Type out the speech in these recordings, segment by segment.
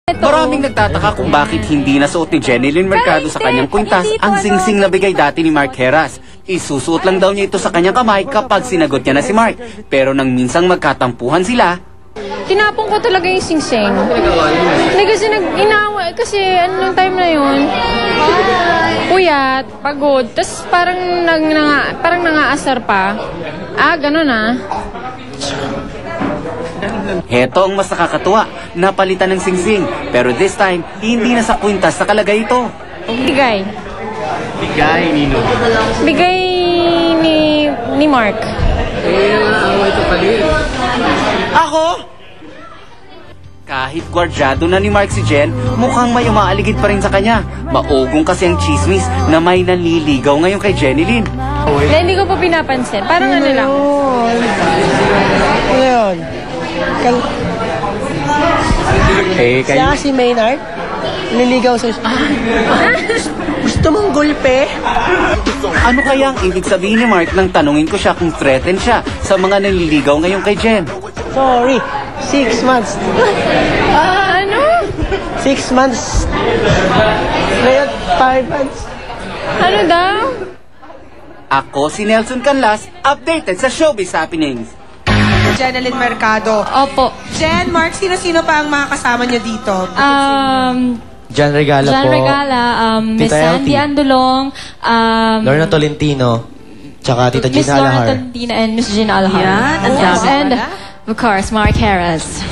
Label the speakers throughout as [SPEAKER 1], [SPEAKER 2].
[SPEAKER 1] Maraming nagtataka kung bakit hindi nasuot ni Jenilyn Mercado sa kanyang kwintas ang singsing na bigay dati ni Mark Heras. Isusuot lang daw niya ito sa kanyang kamay kapag sinagot niya na si Mark. Pero nang minsang magkatampuhan sila,
[SPEAKER 2] tinapon ko talaga yung singsing. Hindi kasi nag-inawa. Kasi anong time na yun? Puyat, pagod. Tapos parang nangaasar pa. Ganun ah.
[SPEAKER 1] heto ang mas nakakatuwa, napalitan ng singsing. Pero this time, hindi na sa kwintas nakalagay ito.
[SPEAKER 2] Bigay.
[SPEAKER 1] Bigay, Nino.
[SPEAKER 2] Bigay ni Mark.
[SPEAKER 1] Ito pala. Ako? Kahit gwardyado na ni Mark si Jen, mukhang may umaaligid pa rin sa kanya. Maugong kasi ang chismis na may nanliligaw ngayon kay Jenilyn.
[SPEAKER 2] Hindi ko po pinapansin. Parang ano lang.
[SPEAKER 3] Ano yun? Siya si Maynard? Nililigaw sa... Gusto mong gulpe?
[SPEAKER 1] Ano kaya ang ibig sabihin ni Mark nang tanungin ko siya kung threatened siya sa mga nanliligaw ngayon kay Jen?
[SPEAKER 3] Sorry. 6 months.
[SPEAKER 2] Ano?
[SPEAKER 3] 6 months. Ngayon, 5 months.
[SPEAKER 2] Ano daw?
[SPEAKER 1] Ako si Nelson Canlas, updated sa Showbiz Happenings.
[SPEAKER 4] Jenilyn Mercado.
[SPEAKER 2] Opo.
[SPEAKER 4] Jen, Mark, sino-sino pa ang mga kasama niyo dito?
[SPEAKER 5] Jan Regala
[SPEAKER 6] Jan
[SPEAKER 5] po.
[SPEAKER 6] Regala, Miss
[SPEAKER 5] Tita
[SPEAKER 6] Sandy
[SPEAKER 5] Elty.
[SPEAKER 6] Andulong,
[SPEAKER 5] Lorna Tolentino. Tsaka Tita
[SPEAKER 6] Miss
[SPEAKER 5] Gina
[SPEAKER 6] Lorna
[SPEAKER 5] Alahar.
[SPEAKER 6] Tolentino and Miss Gina Alahar.
[SPEAKER 4] Yan, ang
[SPEAKER 6] Yes,
[SPEAKER 4] dami
[SPEAKER 6] and of course, Mark Heras.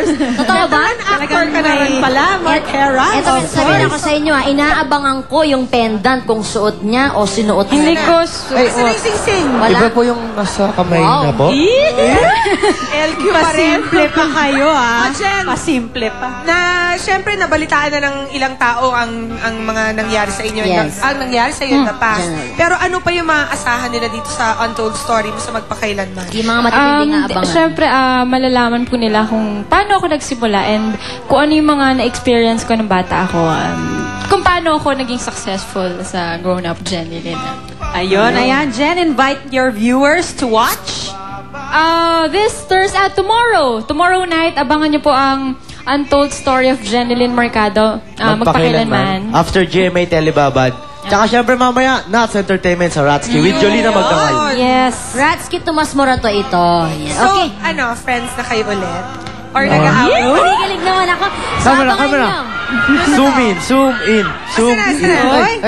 [SPEAKER 7] Totoo ba?
[SPEAKER 4] Actor ka na rin pala, Mark Heras.
[SPEAKER 7] Ito, sabihin ako sa inyo, inaabangan ko yung pendant kung suot niya o sinuot niya.
[SPEAKER 2] Hindi ko
[SPEAKER 4] Sino yung sing-sing?
[SPEAKER 5] Iba po yung nasa kamay na po.
[SPEAKER 4] LQ pa rin.
[SPEAKER 8] Pasimple pa kayo,
[SPEAKER 4] Jen,
[SPEAKER 8] Pasimple pa.
[SPEAKER 4] na syempre nabalitaan na ng ilang tao ang mga nangyari sa inyo.
[SPEAKER 7] Yes.
[SPEAKER 4] Ang nangyari sa inyo in the past.
[SPEAKER 7] Generally.
[SPEAKER 4] Pero ano pa yung mga asahan nila dito sa Untold Story mo sa magpakailanman?
[SPEAKER 7] Yung mga matitinding aabangan.
[SPEAKER 6] Siyempre, malalaman po nila kung paano ako nagsimula and kung ano yung mga na-experience ko ng bata ako. Kung paano ako naging successful sa grown-up Jenilyn.
[SPEAKER 8] Ayun, ayan. Jen, invite your viewers to watch.
[SPEAKER 6] This Thursday, tomorrow. Tomorrow night, abangan niyo po ang Untold Story of Jenilyn Mercado. Magpakailanman.
[SPEAKER 5] After GMA Telebabad. Tsaka syempre mamaya, Nuts Entertainment sa Ratsky with Jolina Magdangay.
[SPEAKER 6] Yes.
[SPEAKER 7] Ratsky Tomas Morato ito. Yes.
[SPEAKER 4] So,
[SPEAKER 7] Okay.
[SPEAKER 4] friends na kayo ulit? Or nag-aaway?
[SPEAKER 7] Galing naman ako. So,
[SPEAKER 5] Camera,
[SPEAKER 7] abangan
[SPEAKER 5] camera.
[SPEAKER 7] nyo.
[SPEAKER 5] Zoom in, zoom in, zoom in.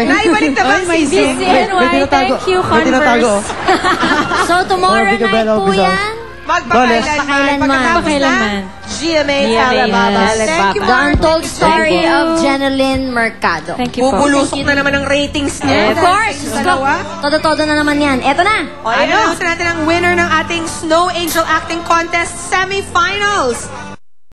[SPEAKER 4] Naibalik na ba ang sisig?
[SPEAKER 6] BCNY, thank you,
[SPEAKER 5] May tinatago.
[SPEAKER 6] Converse.
[SPEAKER 7] So, tomorrow
[SPEAKER 5] Bigger
[SPEAKER 7] night
[SPEAKER 5] bell
[SPEAKER 7] po
[SPEAKER 5] officer.
[SPEAKER 7] yan.
[SPEAKER 4] Magpakailanman.
[SPEAKER 6] Magpakailanman.
[SPEAKER 4] GMA Telebaba. Thank you,
[SPEAKER 7] The
[SPEAKER 4] Mark.
[SPEAKER 7] Untold Story of Jenilyn Mercado.
[SPEAKER 6] Thank you po.
[SPEAKER 4] Bubulusok na naman ang ratings niya.
[SPEAKER 7] Of course.
[SPEAKER 4] Dalawa.
[SPEAKER 7] Todo-todo na naman yan. Eto na.
[SPEAKER 4] Ano? Natin ang winner ng ating Snow Angel Acting Contest Semifinals.